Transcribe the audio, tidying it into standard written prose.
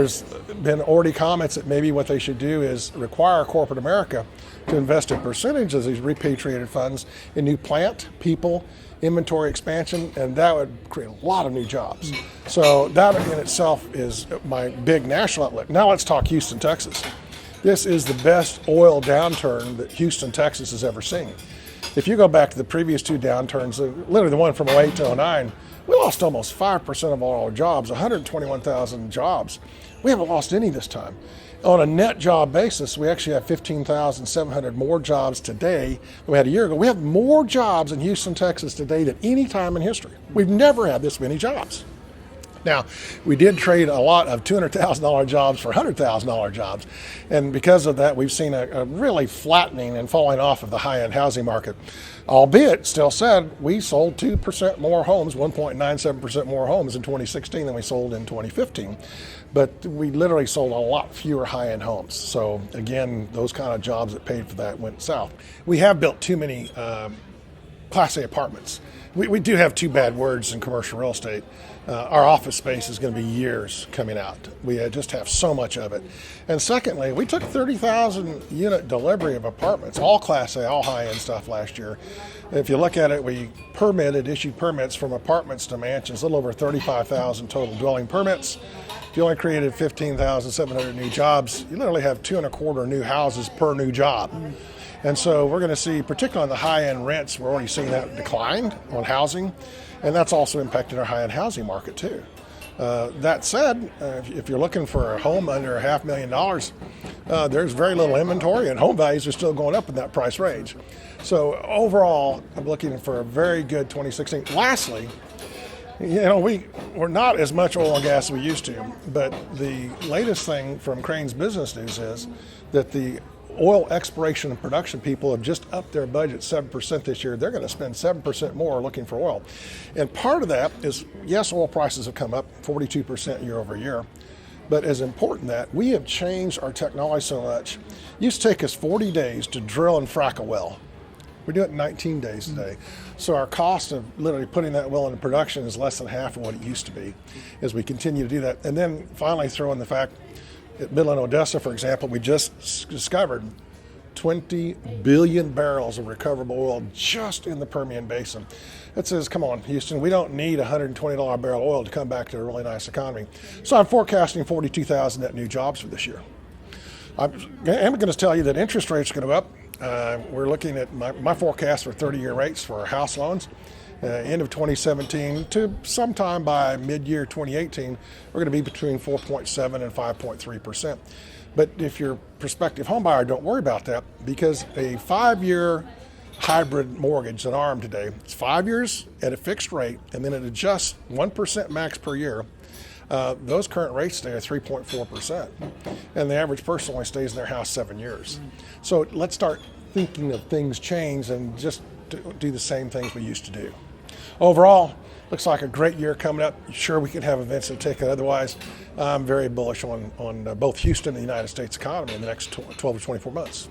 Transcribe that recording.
there's been already comments that maybe what they should do is require corporate America to invest a percentage of these repatriated funds in new plant, people, inventory expansion, and that would create a lot of new jobs. So that in itself is my big national outlook. Now let's talk Houston, Texas. This is the best oil downturn that Houston, Texas has ever seen. If you go back to the previous two downturns, literally the one from 08 to 09, we lost almost 5% of all our jobs, 121,000 jobs. We haven't lost any this time. On a net job basis, we actually have 15,700 more jobs today than we had a year ago. We have more jobs in Houston, Texas today than any time in history. We've never had this many jobs. Now, we did trade a lot of $200,000 jobs for $100,000 jobs. And because of that, we've seen a really flattening and falling off of the high-end housing market. Albeit, still said, we sold 2% more homes, 1.97% more homes in 2016 than we sold in 2015. But we literally sold a lot fewer high-end homes. So again, those kind of jobs that paid for that went south. We have built too many Class A apartments. We do have two bad words in commercial real estate. Our office space is going to be years coming out. We just have so much of it. And secondly, we took 30,000 unit delivery of apartments, all Class A, all high-end stuff last year. If you look at it, we issued permits from apartments to mansions, a little over 35,000 total dwelling permits. If you only created 15,700 new jobs, you literally have 2.25 new houses per new job. And so we're going to see, particularly on the high-end rents, we're already seeing that decline on housing, and that's also impacting our high-end housing market too. That said, if you're looking for a home under $500,000, there's very little inventory, and home values are still going up in that price range. So overall, I'm looking for a very good 2016. Lastly, we're not as much oil and gas as we used to, but the latest thing from Crane's Business News is that the oil exploration and production people have just upped their budget 7% this year. They're going to spend 7% more looking for oil. And part of that is, yes, oil prices have come up 42% year over year. But as important that, we have changed our technology so much. It used to take us 40 days to drill and frack a well. We do it in 19 days today. So our cost of literally putting that well into production is less than half of what it used to be as we continue to do that. And then finally throw in the fact at Midland, Odessa, for example, we just discovered 20 billion barrels of recoverable oil just in the Permian Basin. It says, come on, Houston, we don't need $120 a barrel oil to come back to a really nice economy. So I'm forecasting 42,000 net new jobs for this year. I'm going to tell you that interest rates are going to go up. We're looking at my forecast for 30-year rates for house loans. End of 2017 to sometime by mid-year 2018, we're going to be between 4.7 and 5.3%. But if you're a prospective home buyer, don't worry about that, because a 5-year hybrid mortgage at ARM today, it's 5 years at a fixed rate, and then it adjusts 1% max per year. Those current rates today are 3.4%, and the average person only stays in their house 7 years. So let's start thinking of things change and just do the same things we used to do. Overall, looks like a great year coming up. Sure, we could have events that take it. Otherwise, I'm very bullish on both Houston and the United States economy in the next 12 to 24 months.